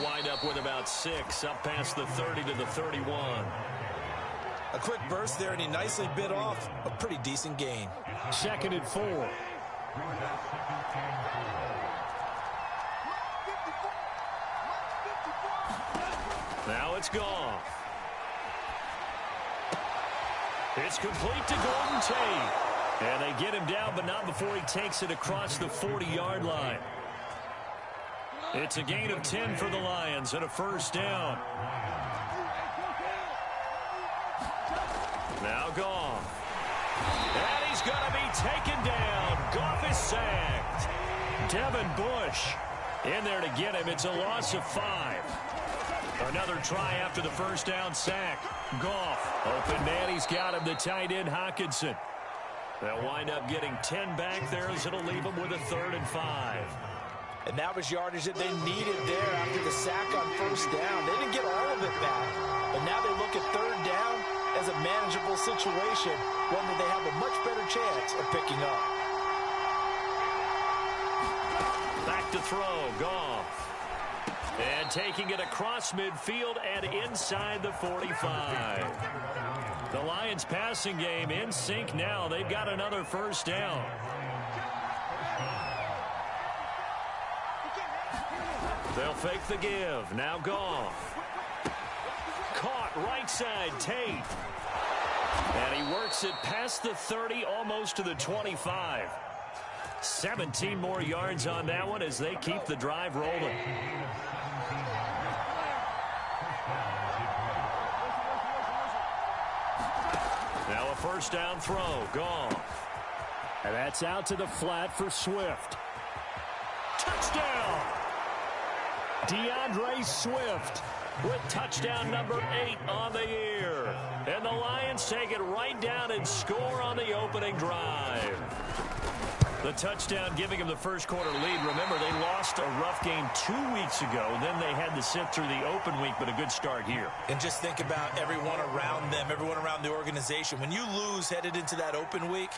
wind up with about 6, up past the 30 to the 31. A quick burst there, and he nicely bit off a pretty decent gain. 2nd and 4. Now it's Goff. It's complete to Gordon Tate. And they get him down, but not before he takes it across the 40-yard line. It's a gain of 10 for the Lions and a first down. Now Goff. And he's going to be taken down. Goff is sacked. Devin Bush in there to get him. It's a loss of 5. Another try after the first down sack. Goff. Open man. He's got him. The tight end, Hockenson. They'll wind up getting 10 back there as it'll leave them with a 3rd and 5. And that was yardage that they needed there after the sack on first down. They didn't get all of it back. But now they look at 3rd down as a manageable situation, one that they have a much better chance of picking up. Back to throw. Goff. And taking it across midfield and inside the 45. The Lions passing game in sync now. They've got another first down. They'll fake the give. Now Goff. Caught right side, Tate. And he works it past the 30, almost to the 25. 17 more yards on that one as they keep the drive rolling. Now a first down throw. Goff. And that's out to the flat for Swift. Touchdown! DeAndre Swift with touchdown number 8 on the year. And the Lions take it right down and score on the opening drive. The touchdown giving them the first quarter lead. Remember, they lost a rough game 2 weeks ago. Then they had to sit through the open week, but a good start here. And just think about everyone around them, everyone around the organization. When you lose headed into that open week,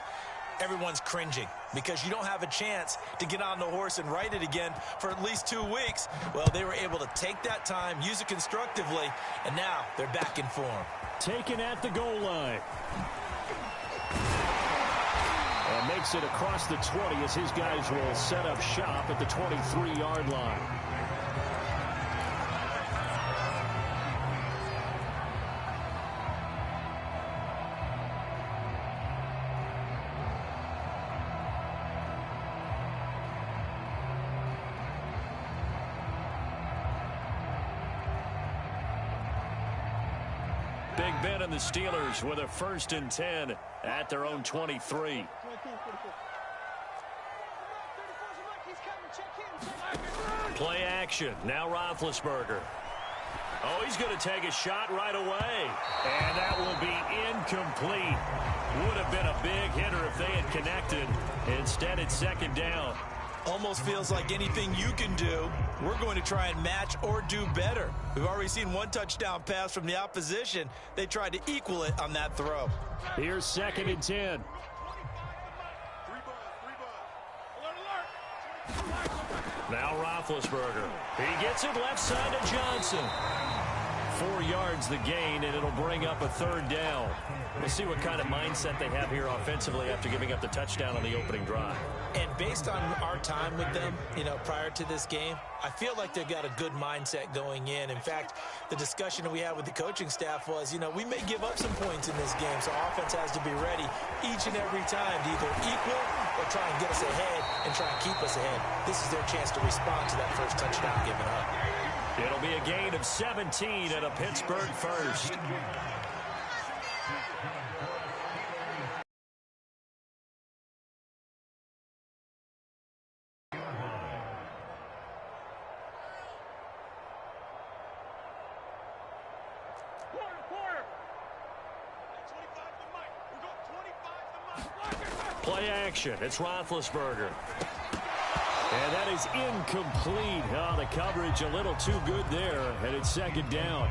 everyone's cringing because you don't have a chance to get on the horse and ride it again for at least 2 weeks. Well, they were able to take that time, use it constructively, and now they're back in form. Taken at the goal line. And makes it across the 20 as his guys will set up shop at the 23-yard line. Big Ben and the Steelers with a 1st and 10 at their own 23. Play action. Now Roethlisberger. Oh, he's going to take a shot right away. And that will be incomplete. Would have been a big hitter if they had connected. Instead, it's 2nd down. Almost feels like anything you can do, we're going to try and match or do better. We've already seen 1 touchdown pass from the opposition. They tried to equal it on that throw. Here's 2nd and 10. Now Roethlisberger. He gets it left side to Johnson. 4 yards the gain, and it'll bring up a 3rd down. We'll see what kind of mindset they have here offensively after giving up the touchdown on the opening drive. And based on our time with them, prior to this game, I feel like they've got a good mindset going in. In fact, the discussion that we had with the coaching staff was, we may give up some points in this game, so offense has to be ready each and every time to either equal or try and get us ahead and try and keep us ahead. This is their chance to respond to that first touchdown given up. It'll be a gain of 17 and a Pittsburgh first. Play action. It's Roethlisberger. And that is incomplete. Oh, the coverage a little too good there, and it's 2nd down.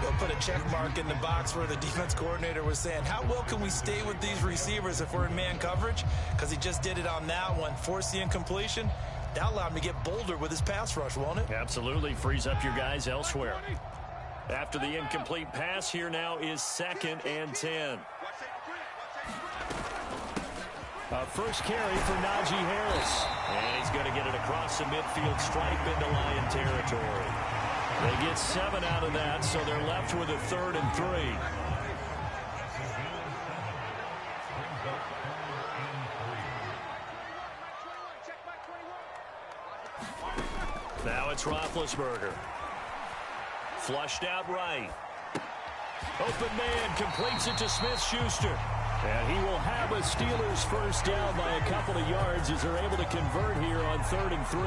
We'll put a check mark in the box where the defense coordinator was saying, how well can we stay with these receivers if we're in man coverage? Because he just did it on that one. Force the incompletion. That'll allow him to get bolder with his pass rush, won't it? Absolutely. Frees up your guys elsewhere. After the incomplete pass, here now is 2nd and 10. First carry for Najee Harris. And he's going to get it across the midfield stripe into Lion territory. They get 7 out of that, so they're left with a 3rd and 3. Now it's Roethlisberger. Flushed out right. Open man completes it to Smith-Schuster. And he will have a Steelers first down by a couple of yards as they're able to convert here on 3rd and 3.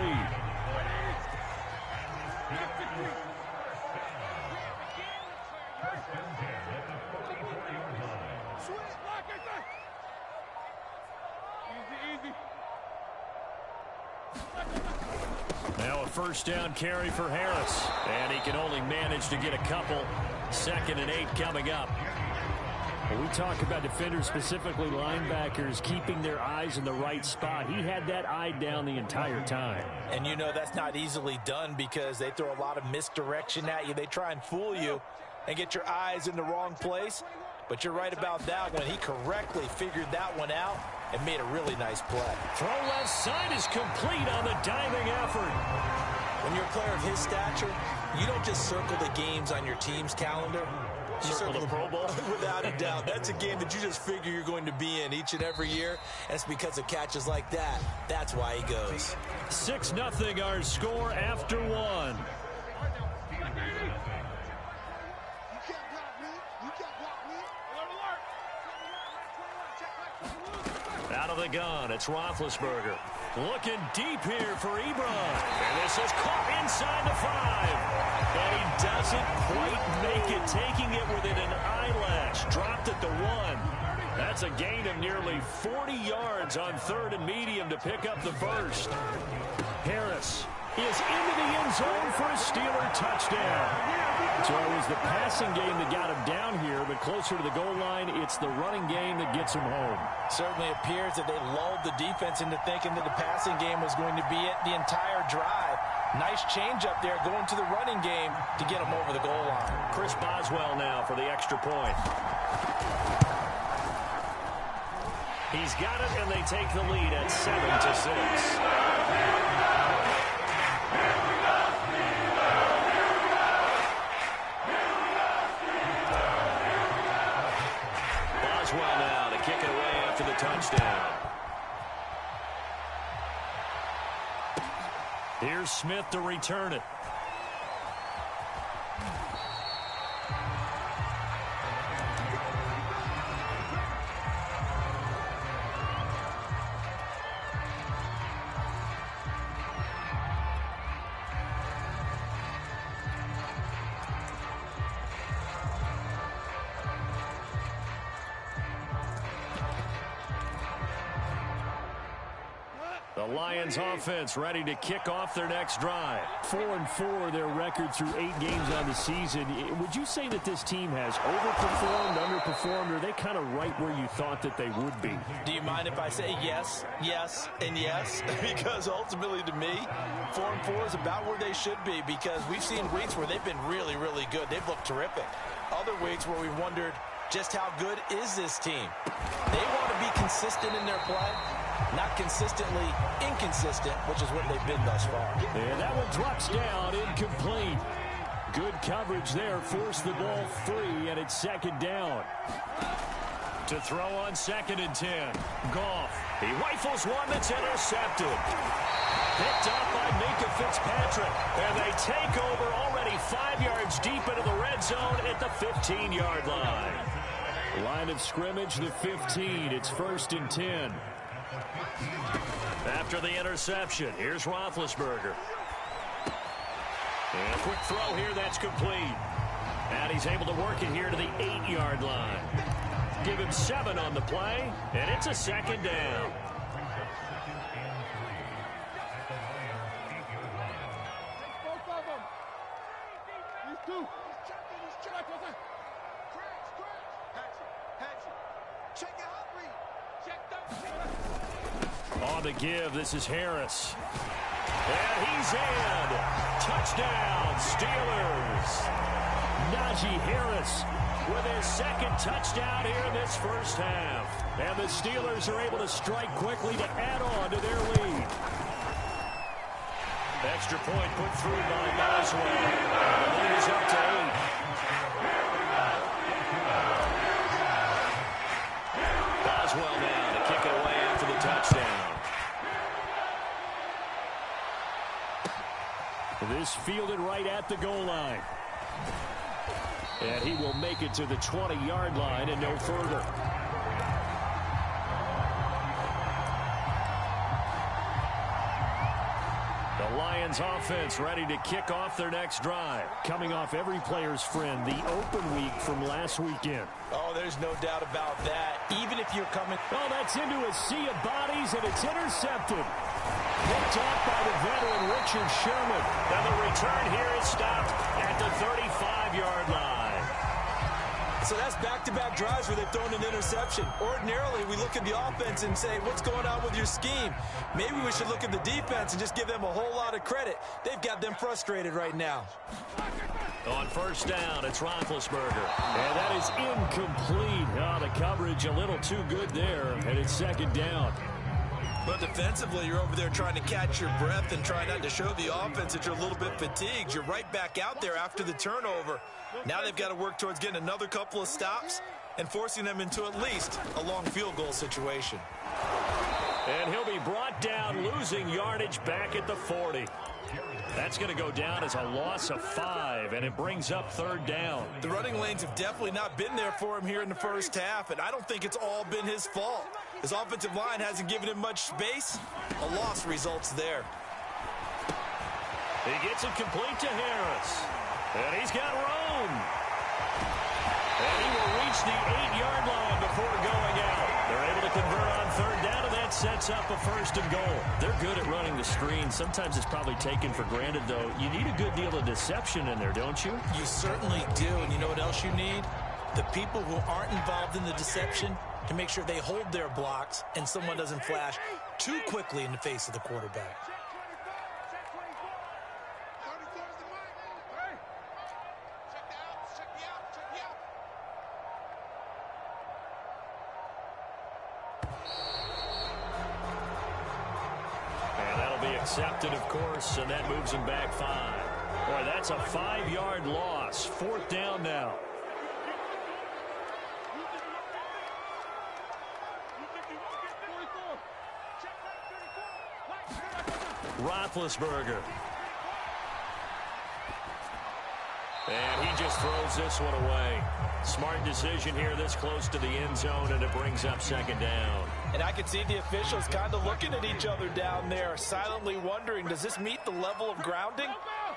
Now a first down carry for Harris. And he can only manage to get a couple. 2nd and 8 coming up. When we talk about defenders, specifically linebackers, keeping their eyes in the right spot. He had that eye down the entire time. And you know that's not easily done because they throw a lot of misdirection at you. They try and fool you and get your eyes in the wrong place. But you're right about that one. He correctly figured that one out and made a really nice play. Throw left side is complete on the diving effort. When you're a player of his stature, you don't just circle the games on your team's calendar. You Circle the Pro Bowl? Without a doubt. That's a game that you just figure you're going to be in each and every year. And it's because of catches like that. That's why he goes. 6-0 our score after 1. Out of the gun, it's Roethlisberger. Looking deep here for Ebron. And this is caught inside the 5. And he doesn't quite make it, taking it within an eyelash. Dropped at the 1. That's a gain of nearly 40 yards on 3rd and medium to pick up the first. Harris is into the end zone for a Steeler touchdown. So it was the passing game that got him down here, but closer to the goal line, it's the running game that gets him home. Certainly appears that they lulled the defense into thinking that the passing game was going to be it the entire drive. Nice change up there going to the running game to get him over the goal line. Chris Boswell now for the extra point. He's got it, and they take the lead at 7-6. Boswell now to kick it away after the touchdown. Here's Smith to return it. The Lions offense ready to kick off their next drive. 4-4 their record through 8 games on the season. Would you say that this team has overperformed, underperformed, or are they kind of right where you thought that they would be? Do you mind if I say yes, yes, and yes? Because ultimately to me, 4-4 is about where they should be because we've seen weeks where they've been really, really good. They've looked terrific. Other weeks where we wondered just how good is this team. They want to be consistent in their play. Not consistently inconsistent, which is what they've been thus far. And that one drops down, incomplete. Good coverage there, forced the ball free, and it's 2nd down. To throw on 2nd and 10. Goff. He rifles one that's intercepted. Picked up by Minka Fitzpatrick. And they take over already 5 yards deep into the red zone at the 15-yard line. Line of scrimmage, the 15. It's 1st and 10. After the interception, here's Roethlisberger. And a quick throw here, that's complete. And he's able to work it here to the 8-yard line. Give him 7 on the play, and it's a 2nd down. On the give, this is Harris. And he's in. Touchdown, Steelers. Najee Harris with his second touchdown here in this first half. And the Steelers are able to strike quickly to add on to their lead. Extra point put through by Boswell. The lead is up to 8. Boswell now to kick it away after the touchdown. This fielded right at the goal line. And he will make it to the 20-yard line and no further. The Lions offense ready to kick off their next drive. Coming off every player's friend, the open week from last weekend. Oh, there's no doubt about that. Even if you're coming... Oh, that's into a sea of bodies, and it's intercepted. Picked off by the veteran Richard Sherman. Now the return here is stopped at the 35-yard line. So that's back-to-back drives where they've thrown an interception. Ordinarily, we look at the offense and say, what's going on with your scheme? Maybe we should look at the defense and just give them a whole lot of credit. They've got them frustrated right now. On first down, it's Roethlisberger. And that is incomplete. Oh, the coverage a little too good there, and it's second down. But defensively, you're over there trying to catch your breath and try not to show the offense that you're a little bit fatigued. You're right back out there after the turnover. Now they've got to work towards getting another couple of stops and forcing them into at least a long field goal situation. And he'll be brought down, losing yardage back at the 40. That's going to go down as a loss of 5, and it brings up third down. The running lanes have definitely not been there for him here in the first half, and I don't think it's all been his fault. His offensive line hasn't given him much space. A loss results there. He gets it complete to Harris. And he's got room. And he will reach the 8-yard line before going out. They're able to convert on third down, and that sets up a first and goal. They're good at running the screen. Sometimes it's probably taken for granted, though. You need a good deal of deception in there, don't you? You certainly do. And you know what else you need? The people who aren't involved in the deception to make sure they hold their blocks and someone doesn't flash too quickly in the face of the quarterback. Accepted, of course, and that moves him back 5. Boy, that's a 5-yard loss. Fourth down now. Roethlisberger. And he just throws this one away. Smart decision here this close to the end zone, and it brings up second down. And I can see the officials kind of looking at each other down there, silently wondering, does this meet the level of grounding?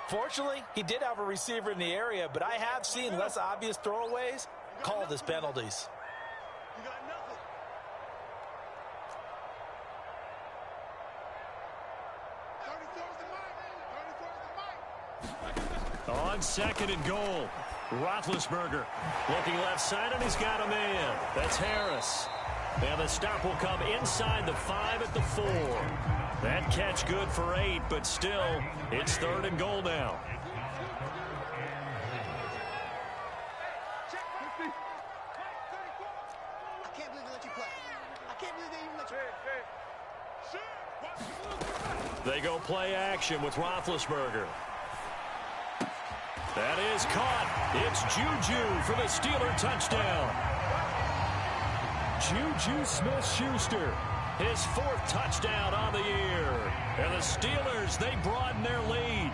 Fortunately, he did have a receiver in the area, but I have seen less obvious throwaways called as penalties. On second and goal, Roethlisberger looking left side, and he's got a man. That's Harris. And the stop will come inside the 5 at the 4. That catch good for 8, but still, it's third and goal now. I can't believe they let you play. I can't believe they even let you. They go play action with Roethlisberger. That is caught. It's Juju for the Steeler touchdown. Juju Smith-Schuster, his 4th touchdown on the year. And the Steelers, they broaden their lead.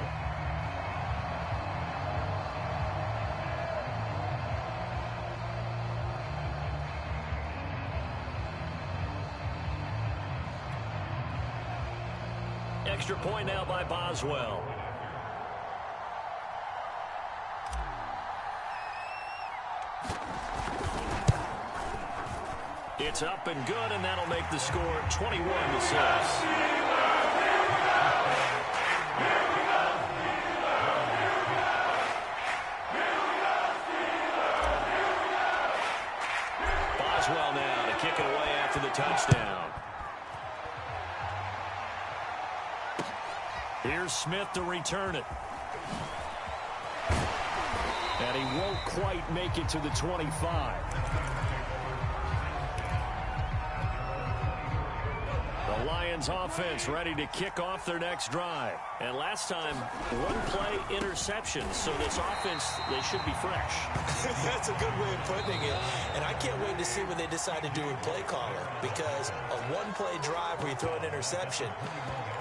Extra point now by Boswell. It's up and good, and that'll make the score 21-6. Boswell now to kick it away after the touchdown. Here's Smith to return it. And he won't quite make it to the 25. The Lions offense ready to kick off their next drive. And last time, one-play interception. So this offense, they should be fresh. That's a good way of putting it. And I can't wait to see what they decide to do with play calling. Because a one-play drive where you throw an interception,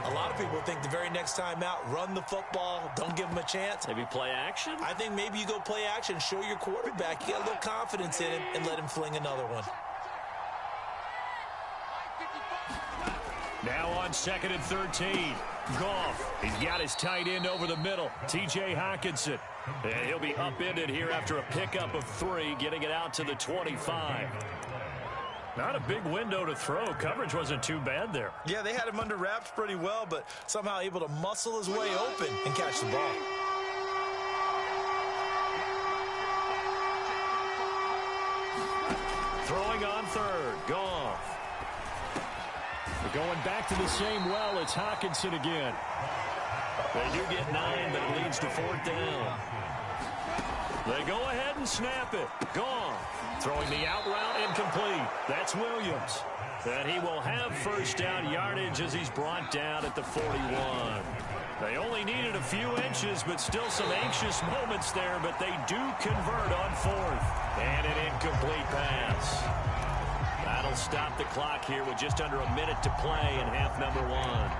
a lot of people think the very next time out, run the football, don't give them a chance. Maybe play action? I think maybe you go play action, show your quarterback you got a little confidence in him, and let him fling another one. Now on 2nd and 13. Goff. He's got his tight end over the middle. T.J. Hockenson. And he'll be upended here after a pickup of 3, getting it out to the 25. Not a big window to throw. Coverage wasn't too bad there. Yeah, they had him under wraps pretty well, but somehow able to muscle his way open and catch the ball. Throwing on 3rd. Goff. We're going back to the same well. It's Hockenson again. They do get 9, but it leads to 4th down. They go ahead and snap it. Goff. Throwing the out route incomplete. That's Williams. And he will have first down yardage as he's brought down at the 41. They only needed a few inches, but still some anxious moments there, but they do convert on 4th. And an incomplete pass. That'll stop the clock here with just under a minute to play in half number 1.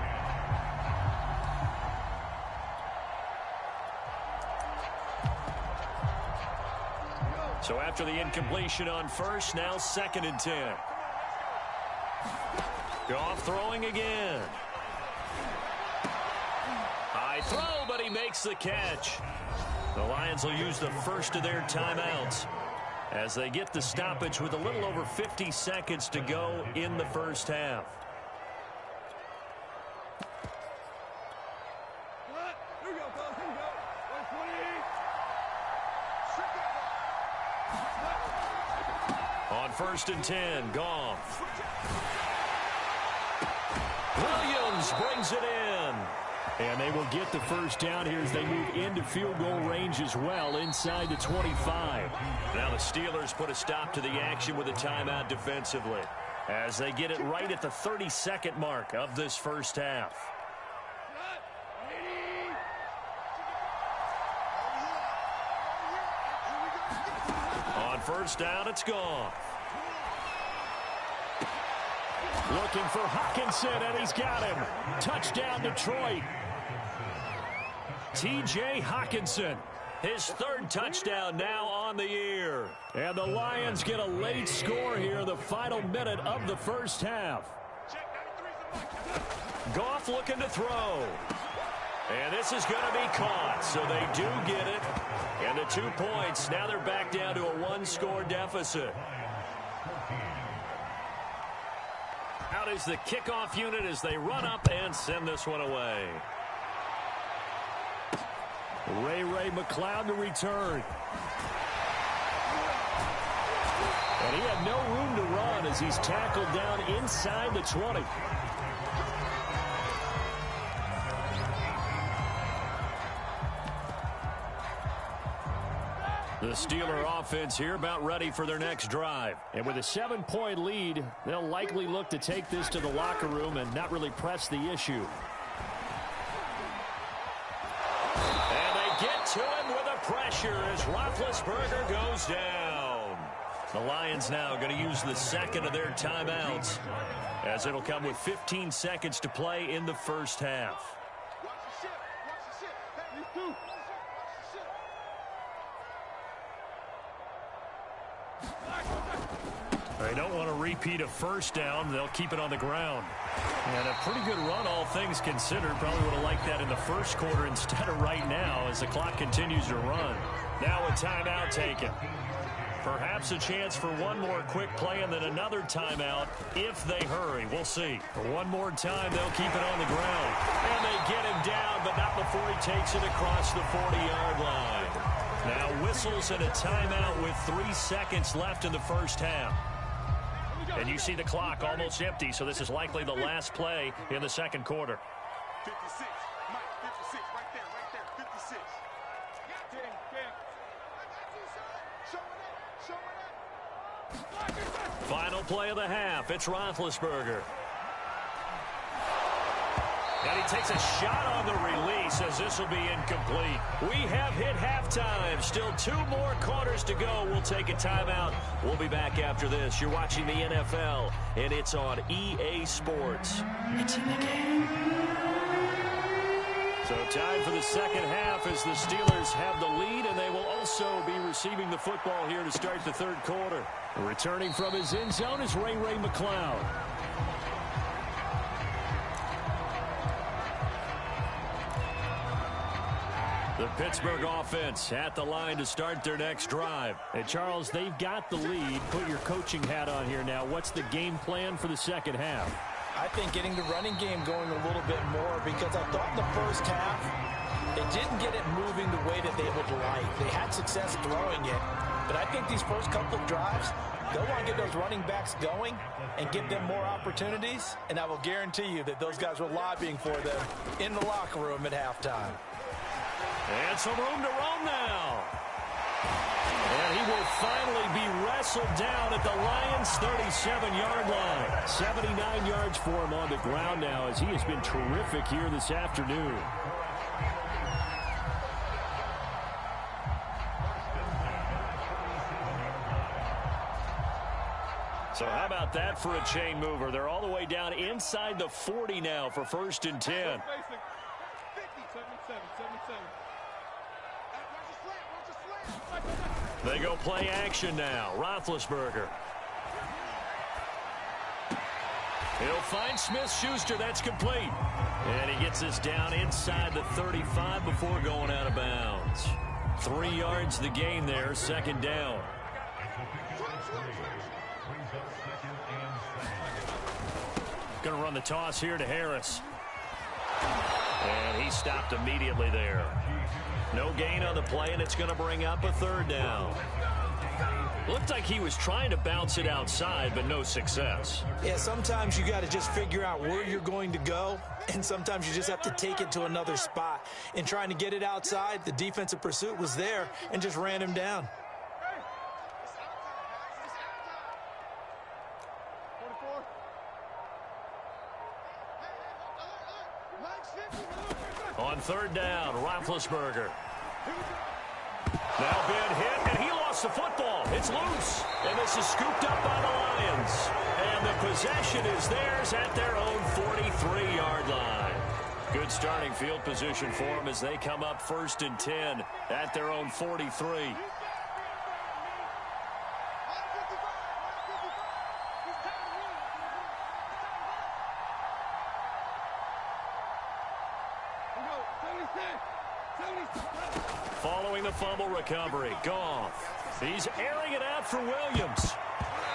So after the incompletion on 1st, now 2nd and 10. Goff throwing again. High throw, but he makes the catch. The Lions will use the first of their timeouts as they get the stoppage with a little over 50 seconds to go in the first half. On 1st and 10, Goff. Williams brings it in. And they will get the first down here as they move into field goal range as well inside the 25. Now the Steelers put a stop to the action with a timeout defensively as they get it right at the 32nd mark of this first half. On 1st down, it's Goff. Looking for Hockenson, and he's got him. Touchdown, Detroit. T.J. Hockenson, his 3rd touchdown now on the year. And the Lions get a late score here, the final minute of the first half. Goff looking to throw. And this is going to be caught, so they do get it. And the 2 points, now they're back down to a 1-score deficit. Out is the kickoff unit as they run up and send this one away. Ray McCloud to return. And he had no room to run as he's tackled down inside the 20. The Steeler offense here about ready for their next drive. And with a 7-point lead, they'll likely look to take this to the locker room and not really press the issue. And they get to him with a pressure as Roethlisberger goes down. The Lions now going to use the 2nd of their timeouts as it'll come with 15 seconds to play in the first half. They don't want to repeat a first down. They'll keep it on the ground. And a pretty good run, all things considered. Probably would have liked that in the first quarter instead of right now as the clock continues to run. Now a timeout taken. Perhaps a chance for one more quick play and then another timeout if they hurry. We'll see. For one more time, they'll keep it on the ground. And they get him down, but not before he takes it across the 40-yard line. Now whistles and a timeout with 3 seconds left in the first half. And you see the clock almost empty, so this is likely the last play in the second quarter. 56, Mike, 56, right there, 56. Final play of the half. It's Roethlisberger. And he takes a shot on the release as this will be incomplete. We have hit halftime. Still 2 more quarters to go. We'll take a timeout. We'll be back after this. You're watching the NFL, and it's on EA Sports. It's in the game. So time for the second half as the Steelers have the lead, and they will also be receiving the football here to start the third quarter. Returning from his end zone is Ray McCloud. The Pittsburgh offense at the line to start their next drive. And Charles, they've got the lead. Put your coaching hat on here now. What's the game plan for the second half? I think getting the running game going a little bit more, because I thought in the first half they didn't get it moving the way that they would like. They had success throwing it, but I think these first couple of drives, they'll want to get those running backs going and give them more opportunities, and I will guarantee you that those guys were lobbying for them in the locker room at halftime. And some room to roam now. And he will finally be wrestled down at the Lions' 37-yard line. 79 yards for him on the ground now as he has been terrific here this afternoon. So how about that for a chain mover? They're all the way down inside the 40 now for 1st and 10. They go play action now. Roethlisberger. He'll find Smith-Schuster. That's complete. And he gets this down inside the 35 before going out of bounds. 3 yards the gain there, 2nd down. Going to run the toss here to Harris. And he stopped immediately there. No gain on the play, and it's going to bring up a 3rd down. Looked like he was trying to bounce it outside, but no success. Yeah, sometimes you got to just figure out where you're going to go, and sometimes you just have to take it to another spot. In trying to get it outside, the defensive pursuit was there and just ran him down. On 3rd down, Roethlisberger. Now been hit, and he lost the football. It's loose, and this is scooped up by the Lions. And the possession is theirs at their own 43-yard line. Good starting field position for them as they come up 1st and 10 at their own 43. Following the fumble recovery, Goff. He's airing it out for Williams.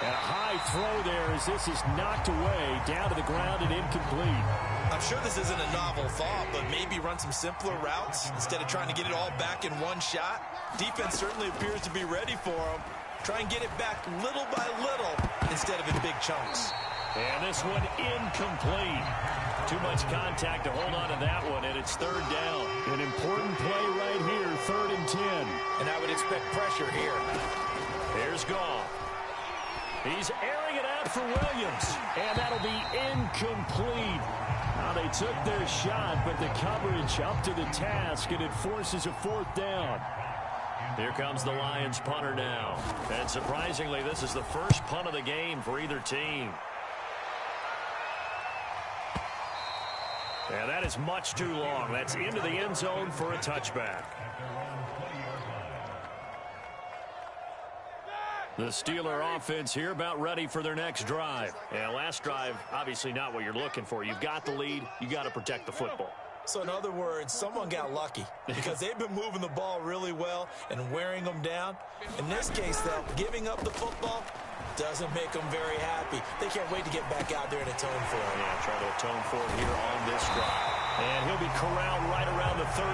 And a high throw there as this is knocked away, down to the ground and incomplete. I'm sure this isn't a novel thought, but maybe run some simpler routes instead of trying to get it all back in one shot. Defense certainly appears to be ready for him. Try and get it back little by little instead of in big chunks. And this one incomplete. Too much contact to hold on to that one, and it's 3rd down. An important play right here, 3rd and 10. And I would expect pressure here. Here's Goff. He's airing it out for Williams, and that'll be incomplete. Now they took their shot, but the coverage up to the task, and it forces a 4th down. Here comes the Lions punter now. And surprisingly, this is the first punt of the game for either team. And that is much too long. That's into the end zone for a touchback. The Steeler offense here about ready for their next drive. And last drive, obviously not what you're looking for. You've got the lead. You got to protect the football. So in other words, someone got lucky because they've been moving the ball really well and wearing them down. In this case, though, giving up the football doesn't make them very happy. They can't wait to get back out there and atone for it. Yeah, try to atone for it here on this drive. And he'll be corralled right around the 34.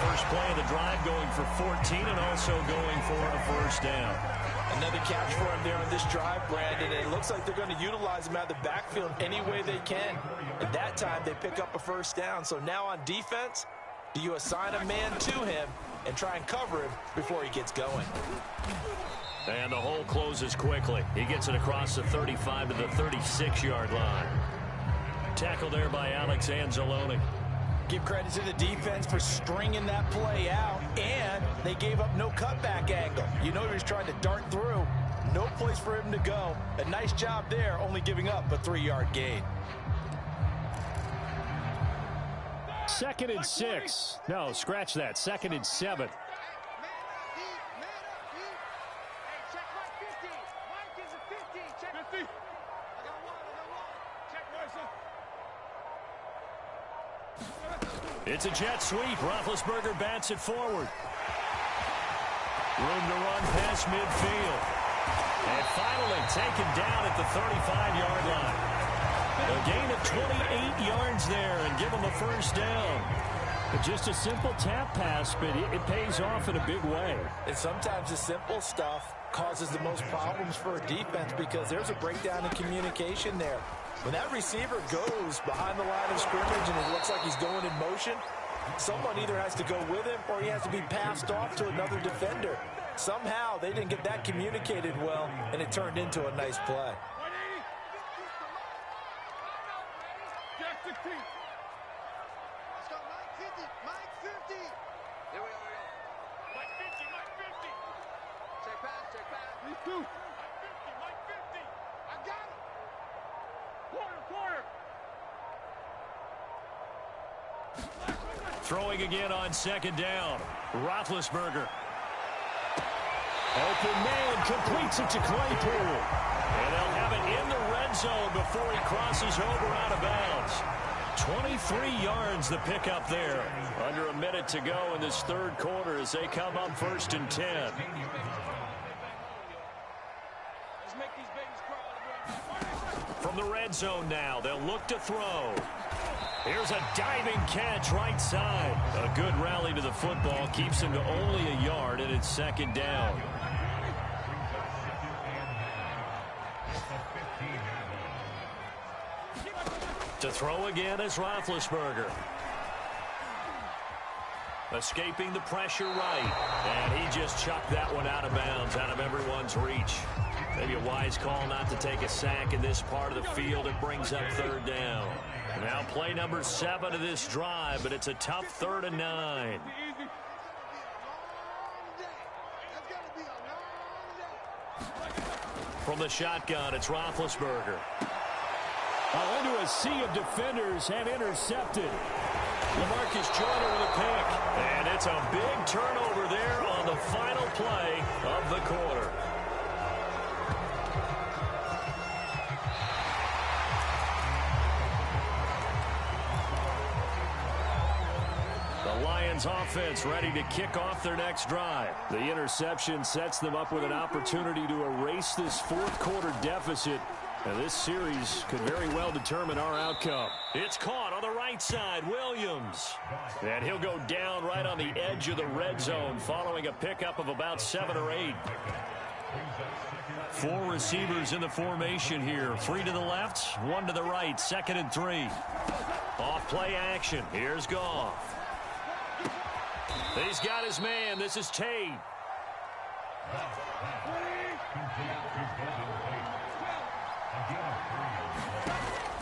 First play of the drive going for 14 and also going for a first down. Another catch for him there on this drive, Brandon, and it looks like they're going to utilize him out of the backfield any way they can. At that time, they pick up a first down. So now on defense, do you assign a man to him and try and cover him before he gets going? And the hole closes quickly. He gets it across the 35 to the 36-yard line. Tackle there by Alex Anzalone. Give credit to the defense for stringing that play out, and they gave up no cutback angle. You know he was trying to dart through. No place for him to go. A nice job there, only giving up a 3-yard gain. 2nd and 6. No, scratch that. 2nd and 7. It's a jet sweep. Roethlisberger bats it forward. Room to run past midfield. And finally taken down at the 35-yard line. A gain of 28 yards there and give him a first down. Just a simple tap pass, but it pays off in a big way. And sometimes the simple stuff causes the most problems for a defense because there's a breakdown in communication there. When that receiver goes behind the line of scrimmage and it looks like he's going in motion, someone either has to go with him or he has to be passed off to another defender. Somehow they didn't get that communicated well, and it turned into a nice play. Let's go, Mike 50. Mike 50. Here we go. Mike 50. Mike 50. Check pass. Check pass. Me too. Mike 50. Mike 50. I got him. Quarter. Throwing again on 2nd down. Roethlisberger. Open man completes it to Claypool. And they'll have it in the red zone before he crosses over out of bounds. 23 yards the pickup there. Under a minute to go in this 3rd quarter as they come up 1st and 10. Let's make these babies crawl. From the red zone now, they'll look to throw. Here's a diving catch right side. A good rally to the football keeps him to only a yard, and it's 2nd down. To throw again is Roethlisberger. Escaping the pressure right. And he just chucked that one out of bounds, out of everyone's reach. Maybe a wise call not to take a sack in this part of the field. It brings up 3rd down. Now play number 7 of this drive, but it's a tough 3rd and 9. From the shotgun, it's Roethlisberger. Into a sea of defenders and intercepted. LaMarcus Joyner with a pick. And it's a big turnover there on the final play of the quarter. The Lions offense ready to kick off their next drive. The interception sets them up with an opportunity to erase this 4th quarter deficit. And this series could very well determine our outcome. It's caught on the right side, Williams. And he'll go down right on the edge of the red zone following a pickup of about 7 or 8. 4 receivers in the formation here. 3 to the left, 1 to the right. 2nd and 3. Off play action. Here's Goff. He's got his man. This is Tate.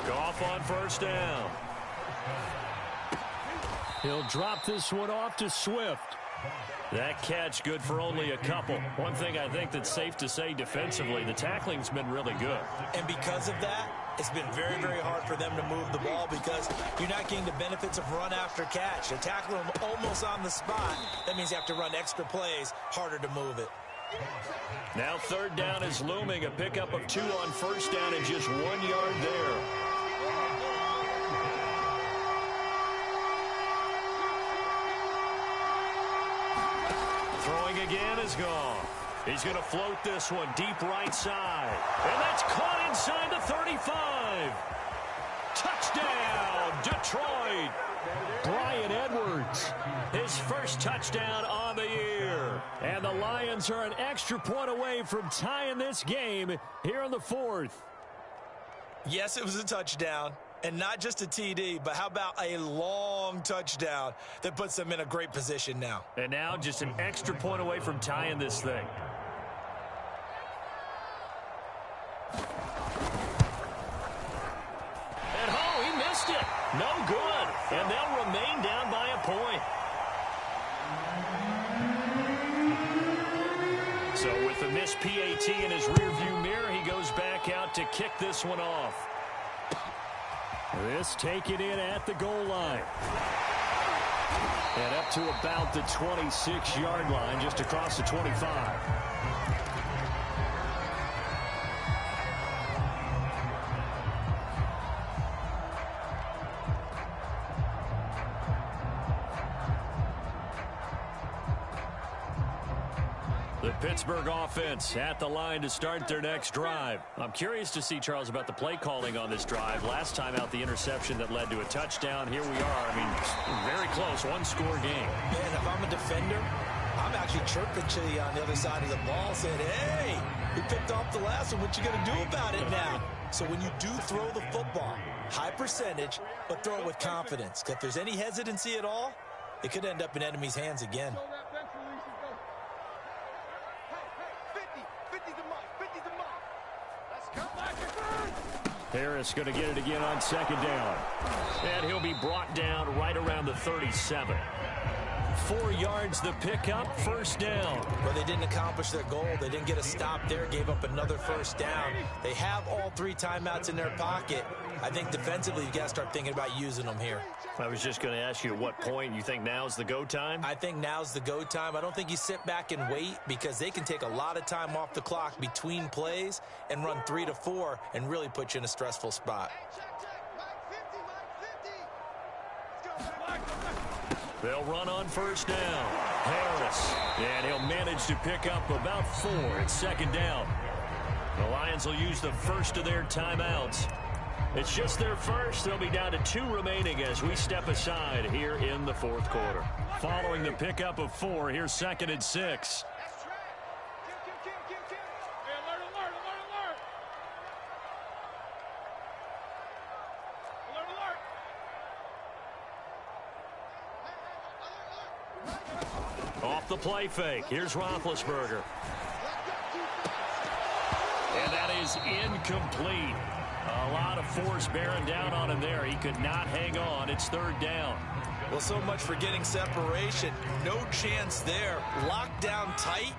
Goff on 1st down. He'll drop this one off to Swift. That catch good for only a couple. One thing I think that's safe to say defensively, the tackling's been really good. And because of that, it's been very, very hard for them to move the ball because you're not getting the benefits of run after catch. You tackle them almost on the spot. That means you have to run extra plays, harder to move it. Now 3rd down is looming. A pickup of 2 on 1st down and just 1 yard there. Throwing again is gone. He's going to float this one deep right side. And that's caught inside the 35. Touchdown, Detroit. Bryan Edwards. His first touchdown on the year. And the Lions are an extra point away from tying this game here in the fourth. Yes, it was a touchdown. And not just a TD, but how about a long touchdown that puts them in a great position now. And now just an extra point away from tying this thing. And oh, he missed it. No good. And they'll remain down by a point. So with the missed PAT in his rearview mirror, he goes back out to kick this one off. This taken in at the goal line. And up to about the 26-yard line, just across the 25. The Pittsburgh offense at the line to start their next drive. I'm curious to see, Charles, about the play calling on this drive. Last time out, the interception that led to a touchdown. Here we are. I mean, very close, one-score game. Man, if I'm a defender, I'm actually chirping to you on the other side of the ball, saying, hey, we picked off the last one. What you going to do about it now? So when you do throw the football, high percentage, but throw it with confidence. If there's any hesitancy at all, it could end up in enemy's hands again. Harris going to get it again on second down. And he'll be brought down right around the 37. 4 yards the pickup, first down. Well, they didn't accomplish their goal. They didn't get a stop there, gave up another first down. They have all 3 timeouts in their pocket. I think defensively, you've got to start thinking about using them here. I was just going to ask you at what point you think now's the go time? I think now's the go time. I don't think you sit back and wait because they can take a lot of time off the clock between plays and run 3 to 4 and really put you in a stressful spot. They'll run on first down. Harris. And he'll manage to pick up about 4 at second down. The Lions will use the first of their timeouts. It's just their first. They'll be down to 2 remaining as we step aside here in the fourth quarter. Following the pickup of 4, here's second and 6. Off the play fake. Here's Roethlisberger. And that is incomplete. A lot of force bearing down on him there. He could not hang on. It's third down. Well, so much for getting separation. No chance there. Locked down tight,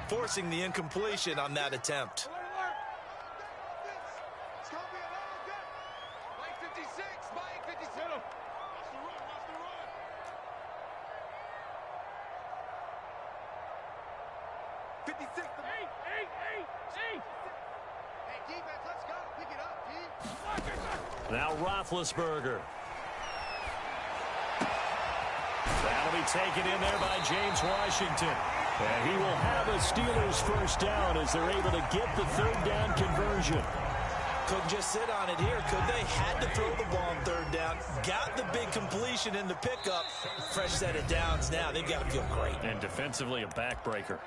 forcing the incompletion on that attempt. Now Roethlisberger. That'll be taken in there by James Washington. And he will have a Steelers first down as they're able to get the third down conversion. Couldn't just sit on it here, could they? Had to throw the ball on third down. Got the big completion in the pickup. Fresh set of downs now. They've got to feel great. And defensively, a backbreaker.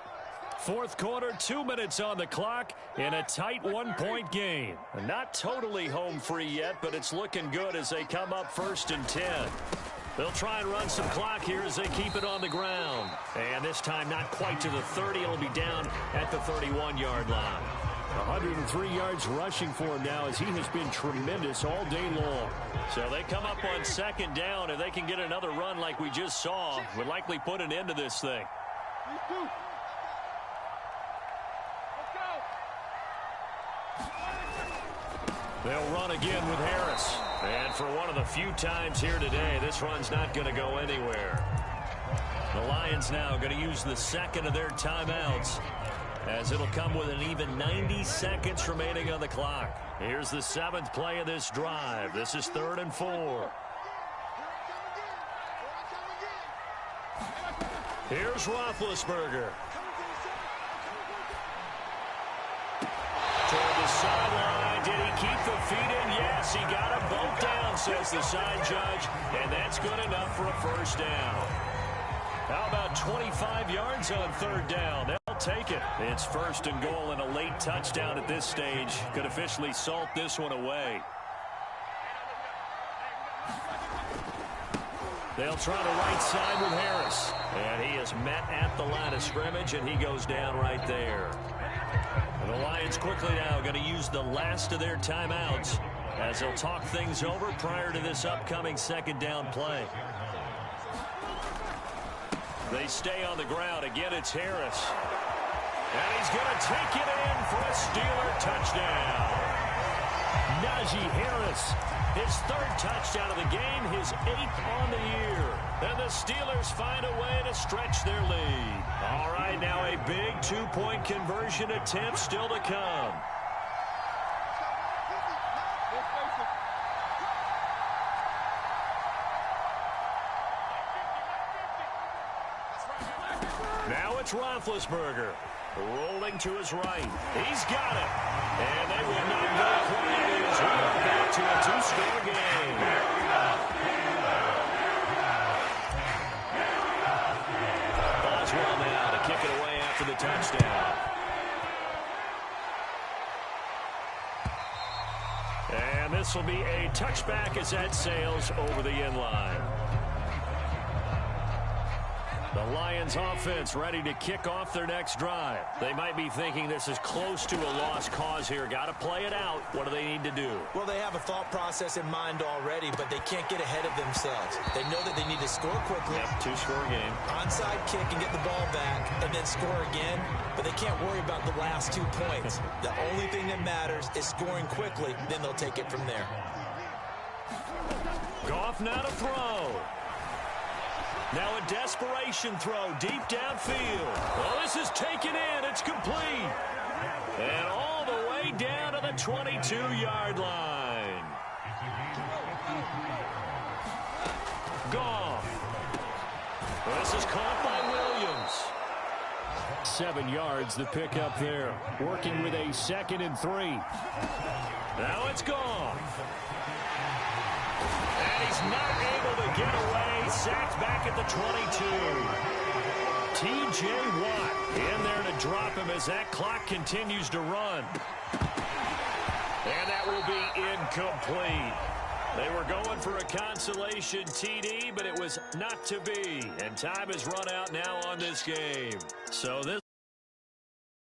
Fourth quarter, 2 minutes on the clock in a tight 1-point game. Not totally home free yet, but it's looking good as they come up first and 10. They'll try and run some clock here as they keep it on the ground. And this time not quite to the 30. It'll be down at the 31-yard line. 103 yards rushing for him now as he has been tremendous all day long. So they come up on second down, and they can get another run like we just saw. Would likely put an end to this thing. They'll run again with Harris. And for one of the few times here today, this run's not going to go anywhere. The Lions now going to use the second of their timeouts as it'll come with an even 90 seconds remaining on the clock. Here's the 7th play of this drive. This is 3rd and 4. Here's Roethlisberger. Toward the sideline. Did he keep the feet in? Yeah. Yes, he got them both down, says the side judge, and that's good enough for a first down. How about 25 yards on third down? They'll take it. It's first and goal and a late touchdown at this stage. Could officially salt this one away. They'll try the right side with Harris. And he is met at the line of scrimmage, and he goes down right there. And the Lions quickly now going to use the last of their timeouts as they'll talk things over prior to this upcoming second down play. They stay on the ground. Again, it's Harris. And he's going to take it in for a Steeler touchdown. Najee Harris, his third touchdown of the game, his 8th on the year. And the Steelers find a way to stretch their lead. All right, now a big 2-point conversion attempt still to come. Now it's Roethlisberger. Rolling to his right. He's got it. And they will not go quiet as we are back to a 2-score game. Boswell now to kick it away after the touchdown. And this will be a touchback as that sails over the end line. The Lions offense ready to kick off their next drive. They might be thinking this is close to a lost cause here. Got to play it out. What do they need to do? Well, they have a thought process in mind already, but they can't get ahead of themselves. They know that they need to score quickly. Yep, 2-score game. Onside kick and get the ball back and then score again, but they can't worry about the last 2 points. The only thing that matters is scoring quickly, then they'll take it from there. Goff now to throw. Now a desperation throw deep downfield. Well, this is taken in. It's complete. And all the way down to the 22-yard line. Goff. This is caught by Williams. 7 yards the pick up there. Working with a 2nd and 3. Now it's Goff. And he's not able to get away. Sacked back at the 22. T.J. Watt in there to drop him as that clock continues to run. And that will be incomplete. They were going for a consolation TD, but it was not to be. And time has run out now on this game. So this